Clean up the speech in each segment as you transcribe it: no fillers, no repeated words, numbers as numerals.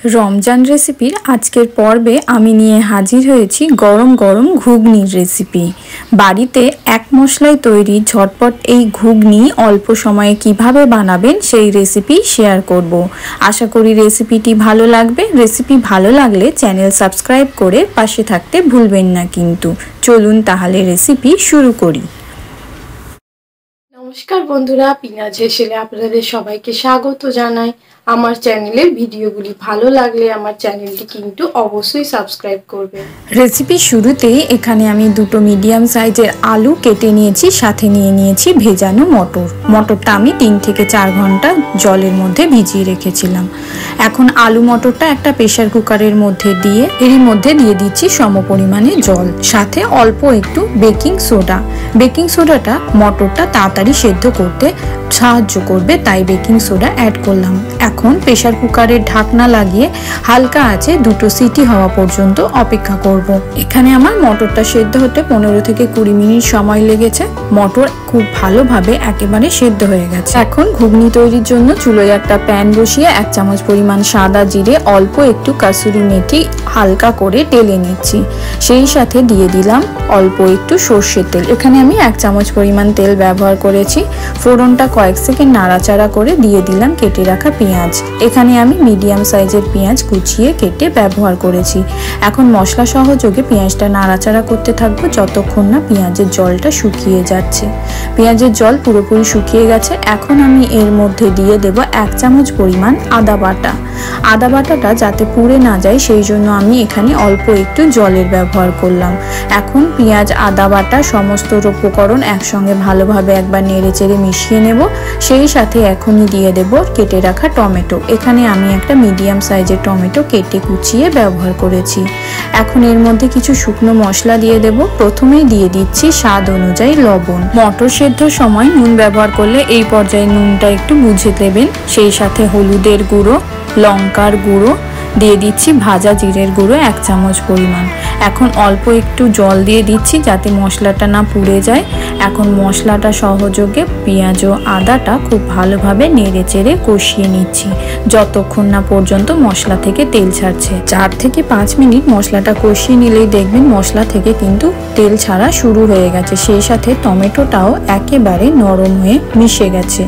रमजान रेसिपिर आजकेर पर्वे आमी निये हाजिर हयेछि गरम गरम घुगनिर रेसिपि। बाड़ीते एक मशलाय तैरी झटपट एई घुगनी अल्प समये किभाबे बानाबेन सेई रेसिपि शेयर करब। आशा करी रेसिपिटी भालो लागबे। रेसिपि भालो लागले चैनल सबस्क्राइब करे पाशे थाकते भुलबेन ना किन्तु। चलुन ताहले रेसिपि शुरू करी। नमस्कार बंधुरा, पिनाज हेसेले आपनादेर सबाइके स्वागत जानाई। আমার চ্যানেলের ভিডিওগুলি ভালো লাগলে আমার চ্যানেলটি কিন্তু অবশ্যই সাবস্ক্রাইব করবেন। রেসিপি শুরুতেই এখানে আমি দুটো মিডিয়াম সাইজের আলু কেটে নিয়েছি, সাথে নিয়ে নিয়েছি ভেজানো মটর। মটরটা আমি 3 থেকে 4 ঘন্টা জলের মধ্যে ভিজিয়ে রেখেছিলাম। এখন আলু মটরটা একটা প্রেসার কুকারের মধ্যে দিয়ে এর মধ্যে দিয়ে দিচ্ছি সমপরিমাণে জল, সাথে অল্প একটু বেকিং সোডা। বেকিং সোডাটা মটরটা তাড়াতাড়ি সেদ্ধ করতে সাহায্য করবে, তাই বেকিং সোডা অ্যাড করলাম। এখন প্রেসার কুকারের ঢাকনা লাগিয়ে হালকা আঁচে 2টো সিটি হওয়া পর্যন্ত অপেক্ষা করব। এখানে আমার মটরটা সেদ্ধ হতে 15 থেকে 20 মিনিট সময় লেগেছে। মটর খুব ভালোভাবে একেবারে সেদ্ধ হয়ে গেছে। এখন ঘুগনি তৈরির জন্য চুলোয় একটা প্যান বসিয়ে 1 চামচ পরিমাণ সাদা জিরে, অল্প একটু কাসুরি মেথি হালকা করে টেলে নিচ্ছি। সেই সাথে দিয়ে দিলাম অল্প একটু সরষের তেল। এখানে আমি 1 চামচ পরিমাণ তেল ব্যবহার করেছি। ফোড়নটা কয়েক সেকেন্ড নাড়াচাড়া করে দিয়ে দিলাম কেটে রাখা পেঁয়াজ। এখানে আমি মিডিয়াম সাইজের পেঁয়াজ কুচিয়ে কেটে ব্যবহার করেছি। এখন মশলা সহযোগে পেঁয়াজটা নাড়াচাড়া করতে থাকবো যতক্ষণ না পেঁয়াজের জলটা শুকিয়ে যাচ্ছে। পেঁয়াজের জল পুরোপুরি শুকিয়ে গেছে। এখন আমি এর মধ্যে দিয়ে দেব 1 চামচ পরিমাণ আদা বাটা। আদা বাটাটা যাতে পুড়ে না যায় সেই জন্য আমি এখানে অল্প একটু জলের ব্যবহার করলাম। এখন পেঁয়াজ আদা বাটা সমস্ত উপকরণ একসঙ্গে ভালোভাবে একবার নেড়েচেড়ে মিশিয়ে নেব। সেই সাথে এখনই দিয়ে দেব কেটে রাখা টমেটো। এখানে আমি একটা মিডিয়াম সাইজের টমেটো কেটে কুচিয়ে ব্যবহার করেছি। এখন এর মধ্যে কিছু শুকনো মশলা দিয়ে দেব। প্রথমেই দিয়ে দিচ্ছি স্বাদ অনুযায়ী লবণ। মটর সেদ্ধর সময় নুন ব্যবহার করলে এই পর্যায়ে নুনটা একটু বুঝে দেবেন। সেই সাথে হলুদের গুঁড়ো, লঙ্কার গুঁড়ো দিয়ে দিচ্ছি, ভাজা জিরের গুঁড়ো 1 চামচ পরিমাণ। এখন অল্প একটু জল দিয়ে দিচ্ছি যাতে মশলাটা না পুড়ে যায়। এখন মশলাটা সহযোগে পেঁয়াজ ও আদাটা খুব ভালোভাবে নেড়েচেড়ে কষিয়ে নিচ্ছি যতক্ষণ না পর্যন্ত মশলা থেকে তেল ছাড়ছে। 4 থেকে 5 মিনিট মশলাটা কষিয়ে নিলেই দেখবেন মশলা থেকে কিন্তু তেল ছাড়া শুরু হয়ে গেছে। সেই সাথে টমেটোটাও একেবারে নরম হয়ে মিশে গেছে।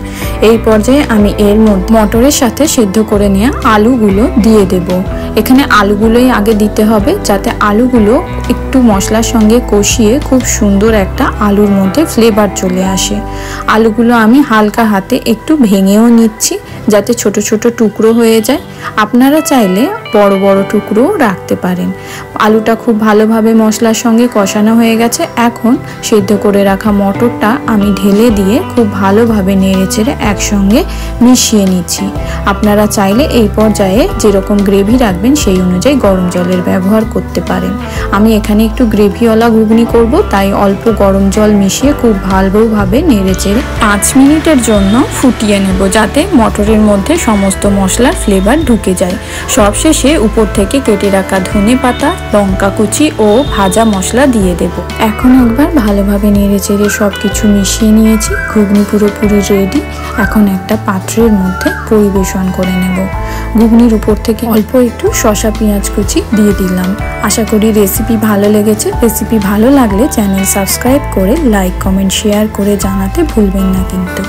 এই পর্যায়ে আমি এর মধ্যে মটরের সাথে সেদ্ধ করে নেওয়া আলুগুলো দিয়ে দেব। এখানে আলুগুলোই আগে দিতে হবে যাতে আলুগুলো একটু মশলার সঙ্গে কষিয়ে খুব সুন্দর একটা আলুর মধ্যে ফ্লেভার চলে আসে। আলুগুলো আমি হালকা হাতে একটু ভেঙেও নিচ্ছি যাতে ছোট ছোট টুকরো হয়ে যায়। আপনারা চাইলে বড় বড় টুকরোও রাখতে পারেন। আলুটা খুব ভালোভাবে মশলার সঙ্গে কষানো হয়ে গেছে। এখন সেদ্ধ করে রাখা মটরটা আমি ঢেলে দিয়ে খুব ভালোভাবে নেড়েচেড়ে একসঙ্গে মিশিয়ে নিচ্ছি। আপনারা চাইলে এই পর্যায়ে যেরকম গ্রেভি রাখবেন সেই অনুযায়ী গরম জলের ব্যবহার করতে পারেন। আমি এখানে একটু গ্রেভিওয়ালা ঘুগনি করব, তাই অল্প গরম জল মিশিয়ে খুব ভালোভাবে নেড়েচেড়ে 5 মিনিটের জন্য ফুটিয়ে নেব যাতে মটরের মধ্যে সমস্ত মশলার ফ্লেভার ঢুকে যায়। সবশেষে উপর থেকে কেটে রাখা ধনেপাতা, লঙ্কা কুচি ও ভাজা মশলা দিয়ে দেব। এখন একবার ভালোভাবে নেড়েচেড়ে সবকিছু মিশিয়ে নিয়েছি। ঘুগনি পুরোপুরি রেডি। এখন একটা পাত্রের মধ্যে পরিবেশন করে নেব। ঘুগনির উপর থেকে অল্প একটু শসা পেঁয়াজ কুচি দিয়ে দিলাম। আশা করি রেসিপি ভালো লেগেছে। রেসিপি ভালো লাগলে চ্যানেল সাবস্ক্রাইব করে লাইক, কমেন্ট, শেয়ার করে জানাতে ভুলবেন না কিন্তু।